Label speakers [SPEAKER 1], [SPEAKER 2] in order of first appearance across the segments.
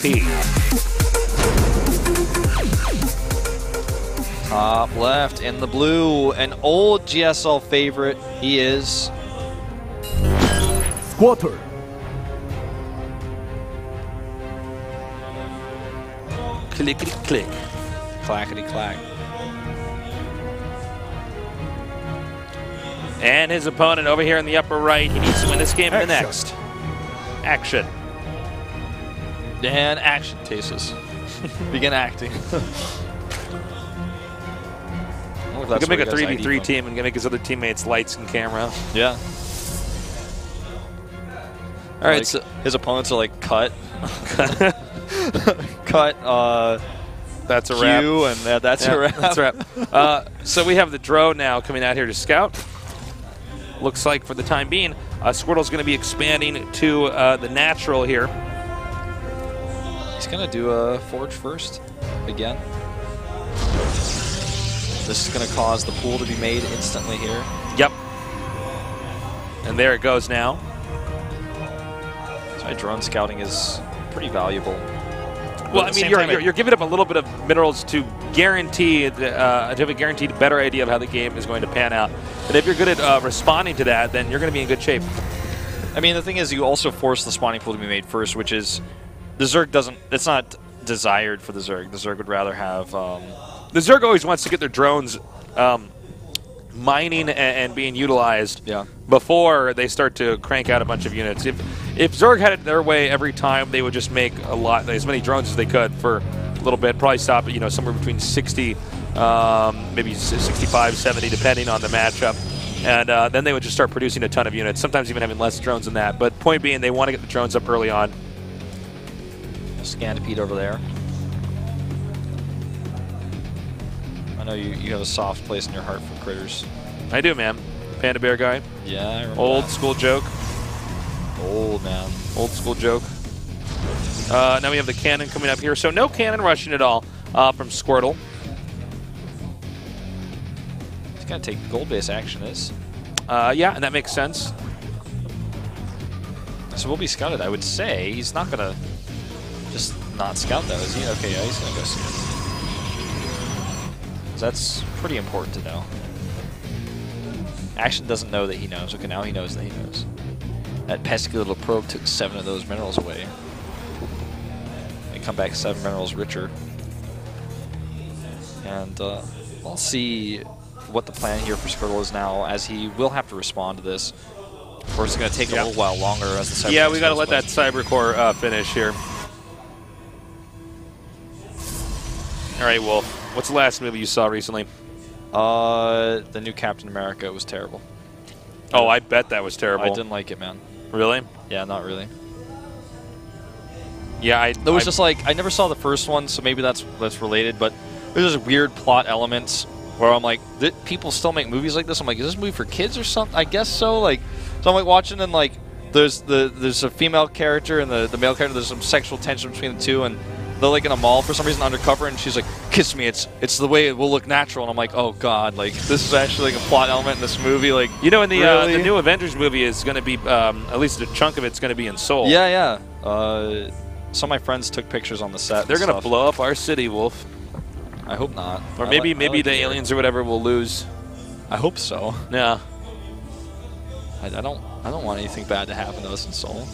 [SPEAKER 1] HP.
[SPEAKER 2] Top left in the blue, an old GSL favorite. He is
[SPEAKER 3] Squirtle.
[SPEAKER 1] Clickety click.
[SPEAKER 2] clackety clack.
[SPEAKER 1] And his opponent over here in the upper right, he needs to win this game and the next. Action.
[SPEAKER 2] And action, Tasus. Begin acting.
[SPEAKER 1] He can make a 3v3 team and make his other teammates lights and camera.
[SPEAKER 2] Yeah. All right, so his opponents are like cut, cut.
[SPEAKER 1] That's a wrap.
[SPEAKER 2] Q, and that's a wrap.
[SPEAKER 1] That's a wrap. So we have the Dro now coming out here to scout. Looks like for the time being, Squirtle's going to be expanding to the natural here.
[SPEAKER 2] He's going to do a forge first again. This is going to cause the pool to be made instantly here.
[SPEAKER 1] Yep. And there it goes now.
[SPEAKER 2] So drone scouting is pretty valuable.
[SPEAKER 1] Well, I mean, you're giving up a little bit of minerals to guarantee to have a guaranteed better idea of how the game is going to pan out. And if you're good at responding to that, then you're going to be in good shape.
[SPEAKER 2] I mean, the thing is, you also force the spawning pool to be made first, which is the Zerg doesn't. It's not desired for the Zerg. The Zerg would rather have.
[SPEAKER 1] The Zerg always wants to get their drones mining and being utilized before they start to crank out a bunch of units. If Zerg had it their way every time, they would just make as many drones as they could for a little bit. Probably stop at somewhere between 60, maybe 65, 70, depending on the matchup. And then they would just start producing a ton of units, sometimes even having less drones than that. But point being, they want to get the drones up early on.
[SPEAKER 2] Scantipede over there. I know you have a soft place in your heart for critters.
[SPEAKER 1] I do, man. Panda Bear guy.
[SPEAKER 2] Yeah, I remember
[SPEAKER 1] Old
[SPEAKER 2] that.
[SPEAKER 1] school joke.
[SPEAKER 2] Old, man.
[SPEAKER 1] Old school joke. Now we have the cannon coming up here. So no cannon rushing at all from Squirtle.
[SPEAKER 2] He's going to take gold-based action is.
[SPEAKER 1] Yeah, and that makes sense.
[SPEAKER 2] So we'll be scouted, I would say. He's not going to just not scout, though, is he? Okay, yeah, he's going to go see it. That's pretty important to know. Action doesn't know that he knows. Okay, now he knows that he knows. That pesky little probe took 7 of those minerals away. They come back 7 minerals richer. And we'll see what the plan here for Squirtle is now, as he will have to respond to this. Of course, it's going to take a little while longer as the Cyber.
[SPEAKER 1] Yeah, we got to let that Cyber Core finish here. All right, Wolf. What's the last movie you saw recently?
[SPEAKER 2] The new Captain America was terrible.
[SPEAKER 1] Oh, I bet that was terrible.
[SPEAKER 2] I didn't like it, man.
[SPEAKER 1] Really?
[SPEAKER 2] Yeah, not really.
[SPEAKER 1] Yeah,
[SPEAKER 2] it was just like, I never saw the first one, so maybe that's related, but there's just weird plot elements where I'm like, people still make movies like this? I'm like, is this movie for kids or something? I guess so. Like, so I'm like watching, and like there's a female character and the male character. There's some sexual tension between the two, and they're like in a mall for some reason undercover, and she's like, kiss me, it's the way it will look natural. And I'm like, oh god, like this is actually like a plot element in this movie. Like,
[SPEAKER 1] in the new Avengers movie is going to be at least a chunk of it's going to be in Seoul.
[SPEAKER 2] Yeah. Some of my friends took pictures on the set.
[SPEAKER 1] They're going to blow up our city, Wolf.
[SPEAKER 2] I hope not.
[SPEAKER 1] Or maybe the aliens or whatever will lose.
[SPEAKER 2] I hope so.
[SPEAKER 1] Yeah.
[SPEAKER 2] I don't want anything bad to happen to us in Seoul.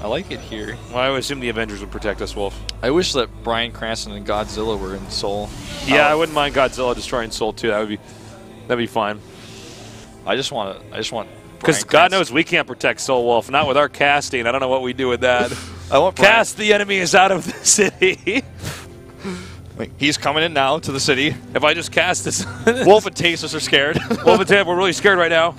[SPEAKER 2] I like it here.
[SPEAKER 1] Well, I would assume the Avengers would protect us, Wolf.
[SPEAKER 2] I wish that Bryan Cranston and Godzilla were in Seoul.
[SPEAKER 1] Yeah, I wouldn't mind Godzilla destroying Seoul too. That'd be fine.
[SPEAKER 2] I just want
[SPEAKER 1] because God knows we can't protect Seoul, Wolf. Not with our casting. I don't know what we do with that.
[SPEAKER 2] I want
[SPEAKER 1] cast the enemy is out of the city.
[SPEAKER 2] Wait, he's coming in now to the city.
[SPEAKER 1] If I just cast this,
[SPEAKER 2] Wolf and Tasus are scared.
[SPEAKER 1] Wolf and Tasus, we're really scared right now.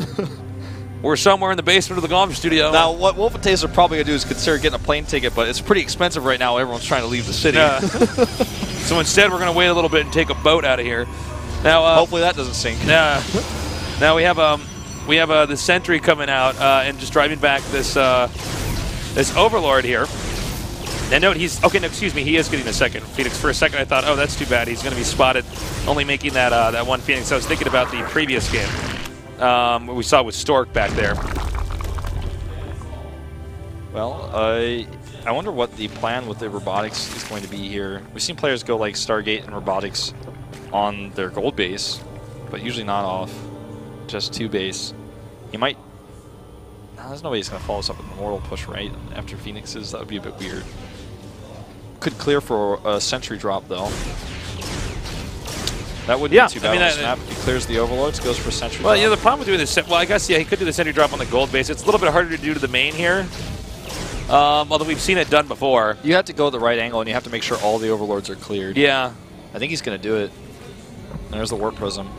[SPEAKER 1] We're somewhere in the basement of the GOMTV studio.
[SPEAKER 2] Now, what Wolf and Tasus are probably going to do is consider getting a plane ticket, but it's pretty expensive right now. Everyone's trying to leave the city.
[SPEAKER 1] So instead, we're going to wait a little bit and take a boat out of here. Now,
[SPEAKER 2] hopefully that doesn't sink.
[SPEAKER 1] Now we have the Sentry coming out and just driving back this this Overlord here. And note, he is getting a second Phoenix. For a second, I thought, oh, that's too bad. He's going to be spotted only making that one Phoenix. I was thinking about the previous game. What we saw with Stork back there.
[SPEAKER 2] Well, I wonder what the plan with the robotics is going to be here. We've seen players go like Stargate and robotics on their gold base, but usually not off just 2 base. He might. No, there's no way he's going to follow us up with an Immortal push right after Phoenixes. That would be a bit weird. Could clear for a Sentry drop though. That wouldn't be too bad on the snap. If he clears the Overlords, goes for Sentry drop.
[SPEAKER 1] Well, yeah, the problem with doing this, well, I guess, yeah, he could do the Sentry drop on the gold base. It's a little bit harder to do to the main here. Although we've seen it done before.
[SPEAKER 2] You have to go the right angle, and you have to make sure all the Overlords are cleared.
[SPEAKER 1] Yeah.
[SPEAKER 2] I think he's going to do it. There's the Warp Prism.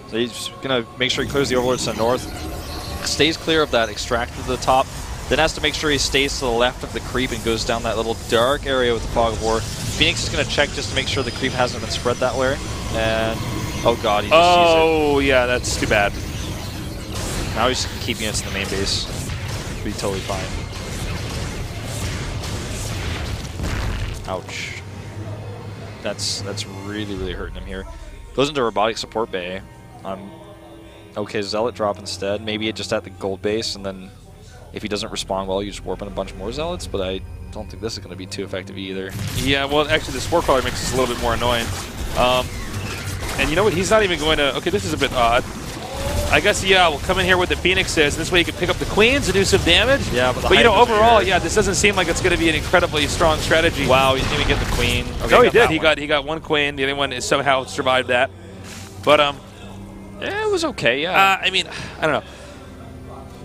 [SPEAKER 2] So he's going to make sure he clears the Overlords to the north, stays clear of that extract to the top, then has to make sure he stays to the left of the creep and goes down that little dark area with the Fog of War. Phoenix is going to check just to make sure the creep hasn't been spread that way. And, oh god, he just sees it.
[SPEAKER 1] Oh, yeah, that's too bad.
[SPEAKER 2] Now he's keeping it to the main base. Be totally fine. Ouch. That's really, really hurting him here. Goes into robotic support bay. Okay, Zealot drop instead. Maybe it just at the gold base, and then if he doesn't respond well, you just warp in a bunch more Zealots, but I don't think this is going to be too effective either. Yeah,
[SPEAKER 1] well, actually, the Spore Crawler makes this a little bit more annoying. And you know what? He's not even going to... Okay, this is a bit odd. I guess, yeah, we'll come in here with the Phoenixes. This way you can pick up the Queens and do some damage.
[SPEAKER 2] Yeah, but
[SPEAKER 1] you know, overall, yeah, this doesn't seem like it's going to be an incredibly strong strategy.
[SPEAKER 2] Wow, he didn't even get the Queen. Okay,
[SPEAKER 1] no, he did. He got 1 Queen. The other one is somehow survived that. But,
[SPEAKER 2] yeah, it was okay, yeah.
[SPEAKER 1] I mean, I don't know.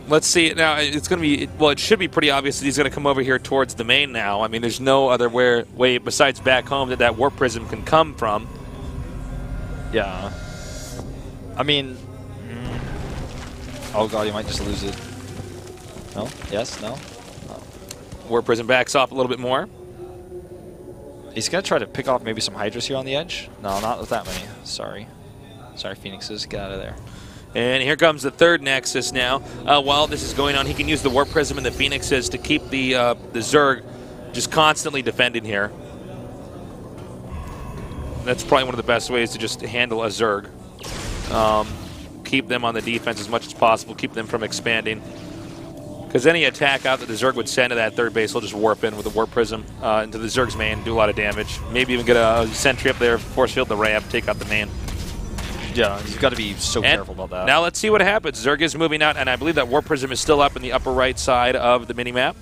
[SPEAKER 1] Let's see. Now, it's going to be... Well, it should be pretty obvious that he's going to come over here towards the main now. I mean, there's no other way besides back home that Warp Prism can come from.
[SPEAKER 2] Yeah. I mean... Oh god, he might just lose it. No? Yes? No? No.
[SPEAKER 1] Warp Prism backs off a little bit more.
[SPEAKER 2] He's going to try to pick off maybe some Hydras here on the edge. No, not with that many. Sorry. Sorry, Phoenixes. Get out of there.
[SPEAKER 1] And here comes the 3rd Nexus now. While this is going on, he can use the Warp Prism and the Phoenixes to keep the Zerg just constantly defending here. That's probably one of the best ways to just handle a Zerg. Keep them on the defense as much as possible, keep them from expanding. Because any attack out that the Zerg would send to that 3rd base will just warp in with a Warp Prism into the Zerg's main, do a lot of damage. Maybe even get a Sentry up there, force field the ramp, take out the main.
[SPEAKER 2] Yeah, you've got to be so careful about that.
[SPEAKER 1] Now let's see what happens. Zerg is moving out, and I believe that Warp Prism is still up in the upper right side of the minimap.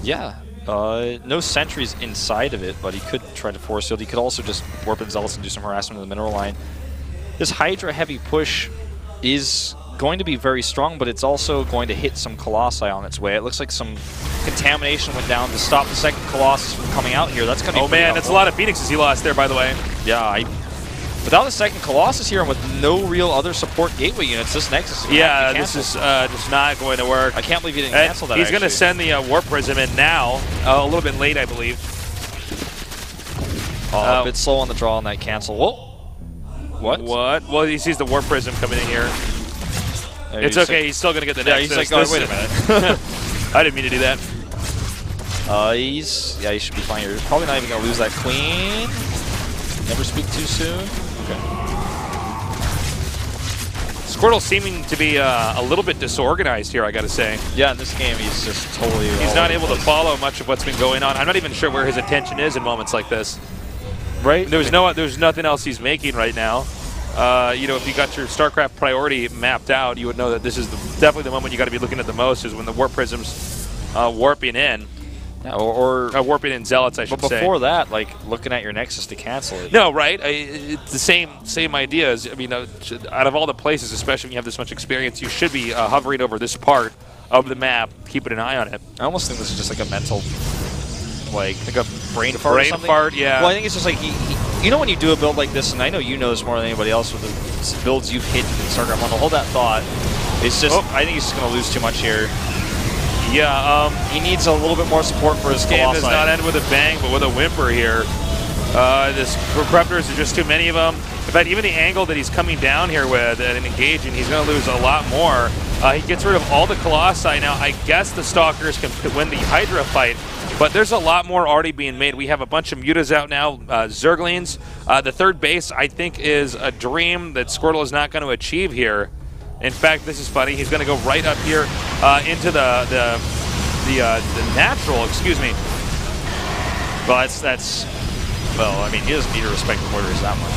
[SPEAKER 2] Yeah. No sentries inside of it, but he could try to force field. He could also just warp in Zealots and do some harassment in the mineral line. This Hydra heavy push is going to be very strong, but it's also going to hit some Colossi on its way. It looks like some contamination went down to stop the 2nd Colossus from coming out here. That's going to be
[SPEAKER 1] man,
[SPEAKER 2] helpful.
[SPEAKER 1] That's a lot of Phoenixes he lost there, by the way.
[SPEAKER 2] Yeah, without the 2nd Colossus here and with no real other support gateway units, this Nexus
[SPEAKER 1] this is just not going to work.
[SPEAKER 2] I can't believe he didn't cancel that.
[SPEAKER 1] He's going to send the Warp Prism in now, a little bit late, I believe.
[SPEAKER 2] A bit slow on the draw on that cancel. Whoa. What?
[SPEAKER 1] Well, he sees the Warp Prism coming in here. It's okay. He's still going to get the Nexus.
[SPEAKER 2] Yeah, he's like, oh, wait a minute.
[SPEAKER 1] I didn't mean to do that.
[SPEAKER 2] He should be fine here. Probably not even going to lose that Queen. Never speak too soon. Okay.
[SPEAKER 1] Squirtle seeming to be a little bit disorganized here, I got to say.
[SPEAKER 2] Yeah, in this game, he's just totally...
[SPEAKER 1] He's not able to follow much of what's been going on. I'm not even sure where his attention is in moments like this.
[SPEAKER 2] Right?
[SPEAKER 1] There's nothing else he's making right now. You know, if you got your StarCraft priority mapped out, you would know that this is definitely the moment you got to be looking at the most, is when the Warp Prism's warping in.
[SPEAKER 2] Yeah, or
[SPEAKER 1] warping in Zealots, I should say.
[SPEAKER 2] But before that, like, looking at your Nexus to cancel it.
[SPEAKER 1] No, right? It's the same ideas. I mean, out of all the places, especially when you have this much experience, you should be hovering over this part of the map, keeping an eye on it.
[SPEAKER 2] I almost think this is just like a mental, like a brain fart or something.
[SPEAKER 1] Yeah.
[SPEAKER 2] Well, I think it's just like, you know when you do a build like this, and I know you know this more than anybody else with the builds you've hit in StarCraft 1, hold that thought. It's just, I think he's just going to lose too much here.
[SPEAKER 1] Yeah,
[SPEAKER 2] he needs a little bit more support for his
[SPEAKER 1] game. Does not end with a bang, but with a whimper here. This Corruptors are just too many of them. In fact, even the angle that he's coming down here with and engaging, he's going to lose a lot more. He gets rid of all the Colossi. Now, I guess the Stalkers can win the Hydra fight, but there's a lot more already being made. We have a bunch of Mutas out now, Zerglings. The 3rd base, I think, is a dream that Squirtle is not going to achieve here. In fact, this is funny. He's going to go right up here into the natural, excuse me.
[SPEAKER 2] Well, well, I mean, he doesn't need to respect the board race that much.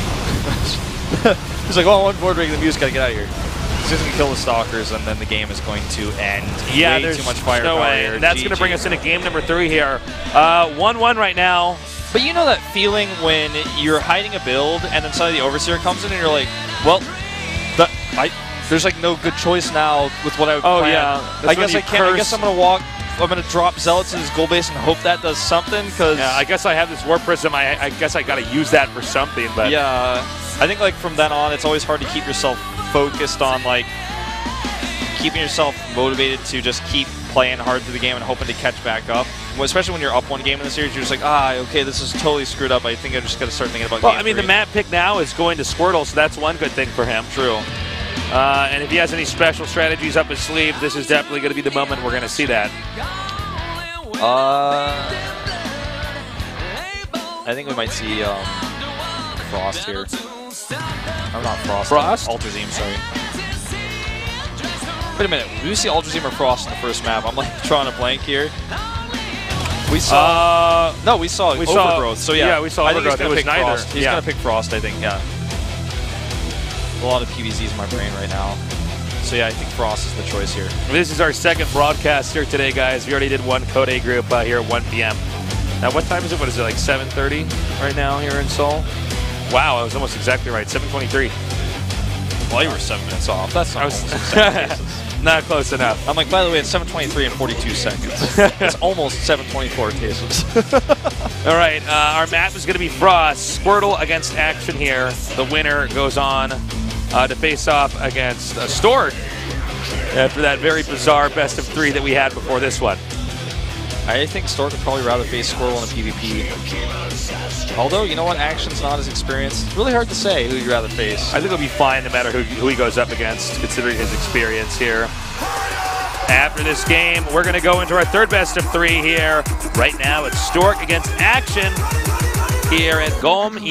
[SPEAKER 2] He's like, oh, one board race, the Muse got to get out of here. He's just going to kill the Stalkers, and then the game is going to end.
[SPEAKER 1] Yeah,
[SPEAKER 2] way
[SPEAKER 1] there's
[SPEAKER 2] too much firepower here.
[SPEAKER 1] And that's going to bring us into game number 3 here. 1-1 right now.
[SPEAKER 2] But you know that feeling when you're hiding a build, and then suddenly the Overseer comes in, and you're like, well, there's like no good choice now with what I would plan.
[SPEAKER 1] Yeah.
[SPEAKER 2] I guess I can't. I guess I'm going to walk. I'm going to drop Zealots in his goal base and hope that does something. Cause
[SPEAKER 1] yeah, I guess I have this War Prism. I guess I got to use that for something. But
[SPEAKER 2] yeah, I think like from then on, it's always hard to keep yourself focused on like keeping yourself motivated to just keep playing hard through the game and hoping to catch back up. Well, especially when you're up one game in the series, you're just like, okay, this is totally screwed up. I think I just got to start thinking about.
[SPEAKER 1] Well, I mean, the map pick now is going to Squirtle, so that's one good thing for him.
[SPEAKER 2] True.
[SPEAKER 1] And if he has any special strategies up his sleeve, this is definitely going to be the moment we're going to see that.
[SPEAKER 2] I think we might see Frost here. I'm not Frost.
[SPEAKER 1] Frost?
[SPEAKER 2] Ultrazeme, sorry. Wait a minute. We see Ultrazeme or Frost in the first map. I'm like drawing a blank here. We saw. No, we saw Overgrowth. So yeah,
[SPEAKER 1] we saw Overgrowth. It was neither.
[SPEAKER 2] Frost. He's gonna pick Frost, I think. Yeah. A lot of PVZs in my brain right now. So yeah, I think Frost is the choice here.
[SPEAKER 1] This is our second broadcast here today, guys. We already did one Code A group here at 1 p.m. Now, what time is it? What is it, like 7:30 right now here in Seoul? Wow, I was almost exactly right. 7:23.
[SPEAKER 2] Well, you were 7 minutes off. That's not
[SPEAKER 1] not close enough.
[SPEAKER 2] I'm like, by the way, it's 7:23 and 42 seconds. It's almost 7:24 cases.
[SPEAKER 1] All right, our map is going to be Frost. Squirtle against Action here. The winner goes on to face off against Stork after that very bizarre best of 3 that we had before this one.
[SPEAKER 2] I think Stork would probably rather face Squirtle in a PvP. Although, you know what, Action's not as experienced. It's really hard to say who you'd rather face.
[SPEAKER 1] I think it'll be fine no matter who he goes up against, considering his experience here. After this game, we're going to go into our third best of 3 here. Right now, it's Stork against Action here at GOMTV.